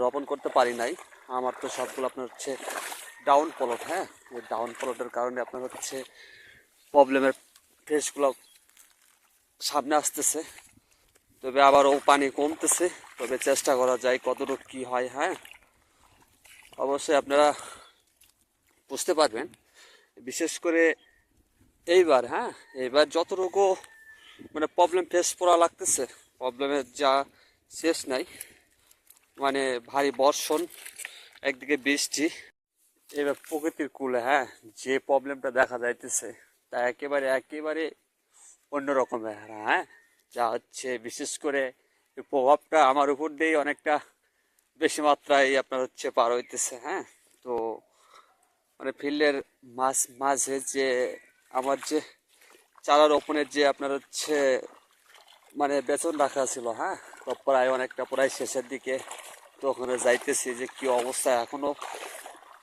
রোপণ করতে পারি নাই। আমার তো সবগুলো আপনার হচ্ছে ডাউন প্লট। হ্যাঁ, এই ডাউন প্লটের কারণে আপনার হচ্ছে প্রবলেমের ফেসগুলো সামনে আসতেছে। তবে আবারও পানি কমতেছে, তবে চেষ্টা করা যায় কতটুকু কী হয়। হ্যাঁ, অবশ্যই আপনারা বুঝতে পারবেন, বিশেষ করে এইবার। হ্যাঁ, এইবার যতটুকু মানে প্রবলেম ফেস করা লাগতেছে, প্রবলেমের যা শেষ নাই। মানে ভারী বর্ষণ, একদিকে বৃষ্টি, এবার প্রকৃতির কূলে হ্যাঁ যে প্রবলেমটা দেখা যাইতেছে তা একেবারে একেবারে অন্যরকমের। হ্যাঁ, যা হচ্ছে বিশেষ করে এই প্রভাবটা আমার উপর দিয়েই অনেকটা বেশি মাত্রায় আপনার হচ্ছে পার হইতেছে। হ্যাঁ, তো মানে ফিল্ডের মাঝে যে আমার যে চারা রোপণের যে আপনার হচ্ছে মানে বেতন রাখা ছিল। হ্যাঁ, তো প্রায় অনেকটা প্রায় শেষের দিকে, তো ওখানে যাইতেছি যে কি অবস্থা, এখনো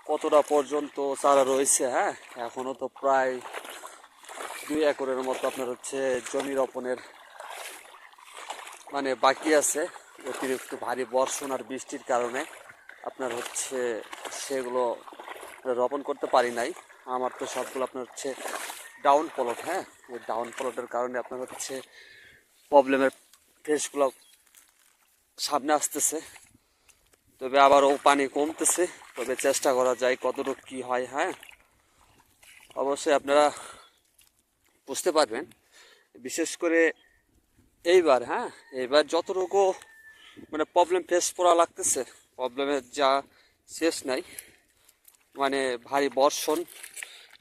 কতটা পর্যন্ত চারা রয়েছে। হ্যাঁ, এখনো তো প্রায় 2 একরের মতো আপনার হচ্ছে জমি রোপণের মানে বাকি আছে। অতিরিক্ত ভারী বর্ষণ আর বৃষ্টির কারণে আপনার হচ্ছে সেগুলো রোপণ করতে পারি নাই। আমার তো সবগুলো আপনার হচ্ছে ডাউন প্লট। হ্যাঁ, এই ডাউন প্লটের কারণে আপনার হচ্ছে প্রবলেমের ফেসগুলো সামনে আসতেছে। তবে আবারও পানি কমতেছে, তবে চেষ্টা করা যায় কতটুকু কী হয়। হ্যাঁ, অবশ্যই আপনারা বুঝতে পারবেন, বিশেষ করে এইবার। হ্যাঁ, এইবার যতটুকু মানে প্রবলেম ফেস করা লাগতেছে, প্রবলেমের যা শেষ নাই। মানে ভারী বর্ষণ,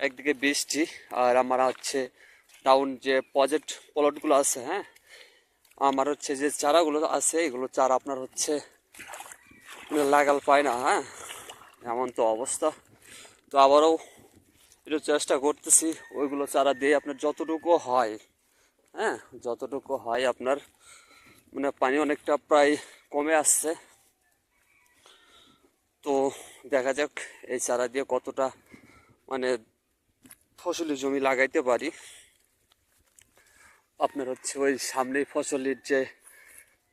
একদিকে বৃষ্টি, আর আমার হচ্ছে ডাউন যে প্রজেক্ট প্লটগুলো আছে। হ্যাঁ, আমার হচ্ছে যে চারাগুলো আছে এগুলো চারা আপনার হচ্ছে লাগাল পায় না। হ্যাঁ, এমন তো অবস্থা। তো আবারও একটু চেষ্টা করতেছি ওইগুলো চারা দিয়ে আপনার যতটুকু হয়। হ্যাঁ, যতটুকু হয় আপনার মানে পানি অনেকটা প্রায় কমে আসছে। তো দেখা যাক এই চারা দিয়ে কতটা মানে ফসলি জমি লাগাইতে পারি। আপনার হচ্ছে ওই সামনেই ফসলের যে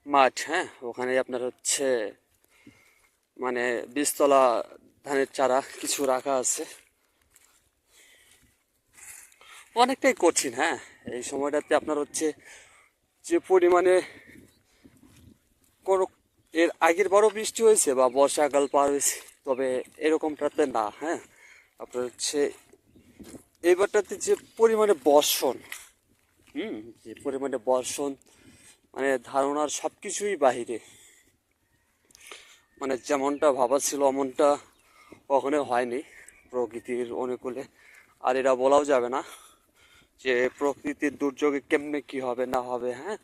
মাঠ, হ্যাঁ ওখানে আপনার হচ্ছে মানে বীজতলা ধানের চারা কিছু রাখা আছে। অনেকটাই কঠিন। হ্যাঁ, এই সময়টাতে আপনার হচ্ছে যে পরিমাণে কোনো এর আগের বারও বৃষ্টি হয়েছে বা বর্ষাকাল পার হয়েছে, তবে এরকমটাতে না। হ্যাঁ, আপনার হচ্ছে এইবারটাতে যে পরিমাণে বর্ষণ, যে পরিমাণে বর্ষণ মানে ধারণার সব কিছুই বাহিরে। মানে যেমনটা ভাবা ছিল অমনটা কখনো হয়নি প্রকৃতির অনুকূলে। আর এটা বলাও যাবে না যে প্রকৃতির দুর্যোগে কেমনে কি হবে না হবে। হ্যাঁ,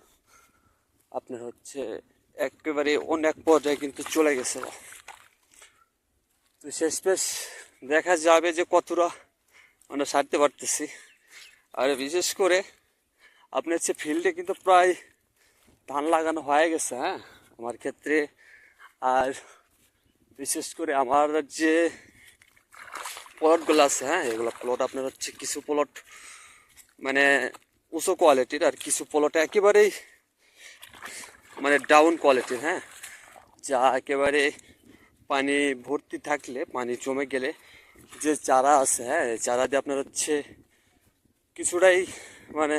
আপনার হচ্ছে একেবারে অনেক পর্যায়ে কিন্তু চলে গেছে। তো শেষমেশ দেখা যাবে যে কতটা আমরা সারতে পারতেছি। আর বিশেষ করে আপনার হচ্ছে ফিল্ডে কিন্তু প্রায় ধান লাগানো হয়ে গেছে। হ্যাঁ, আমার ক্ষেত্রে। আর বিশেষ করে আমার যে প্লটগুলো আছে, হ্যাঁ এগুলো প্লট আপনার হচ্ছে কিছু প্লট মানে উঁচু কোয়ালিটির, আর কিছু প্লট একেবারেই মানে ডাউন কোয়ালিটির। হ্যাঁ, যা একেবারে পানি ভর্তি থাকলে, পানি জমে গেলে যে চারা আছে, হ্যাঁ চারা দিয়ে আপনার হচ্ছে কিছুটাই মানে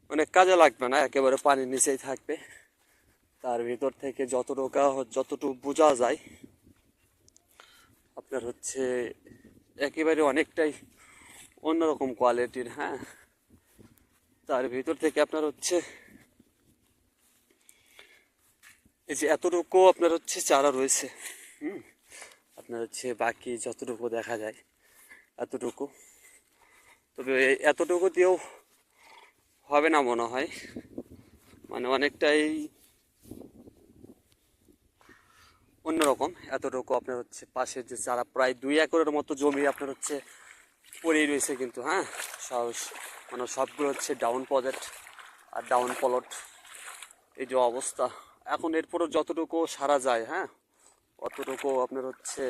মানে কাজে লাগবে না, একেবারে পানির নিচেই থাকবে। তার ভিতর থেকে যতটুকু বোঝা যায় আপনার হচ্ছে একেবারে অনেকটাই অন্যরকম কোয়ালিটির। হ্যাঁ, তার ভিতর থেকে আপনার হচ্ছে এই যে এতটুকু আপনার হচ্ছে চারা রয়েছে। আপনার হচ্ছে বাকি যতটুকু দেখা যায় এতটুকু, তবে এতটুকু দিয়েও হবে না মনে হয়। মানে অনেকটাই অন্যরকম। এতটুকু আপনার হচ্ছে পাশের যে চারা প্রায় 2 একরের মতো জমি আপনার হচ্ছে পড়েই রয়েছে কিন্তু। হ্যাঁ, মানে সবগুলো হচ্ছে ডাউন প্রজেক্ট আর ডাউন প্লট। এই যে অবস্থা এখন, এরপরও যতটুকু সারা যায় হ্যাঁ অতটুকু আপনার হচ্ছে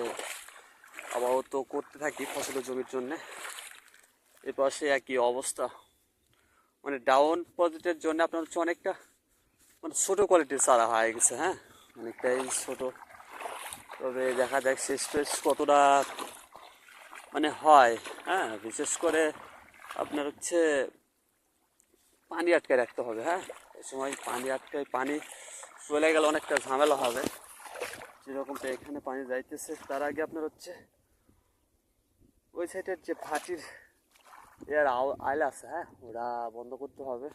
আপাতত করতে থাকি ফসলের জমির জন্যে। এ পাশে একই অবস্থা, মানে ডাউন প্রজেক্টের জন্য আপনার হচ্ছে অনেকটা মানে ছোটো কোয়ালিটির চারা হয়ে গেছে। হ্যাঁ, অনেকটাই ছোটো তবে দেখা যাক শেষ পেশ কতটা মানে হয়। হ্যাঁ, বিশেষ করে আপনার হচ্ছে পানি আটকে রাখতে হবে। হ্যাঁ, এই সময় পানি চলে গেলে অনেকটা ঝামেলা হবে। যেরকমটা এখানে পানি যাইতেছে তার আগে আপনার হচ্ছে ওই সাইডের যে ভাটির এর আইল আছে, হ্যাঁ, ওটা বন্ধ করতে হবে।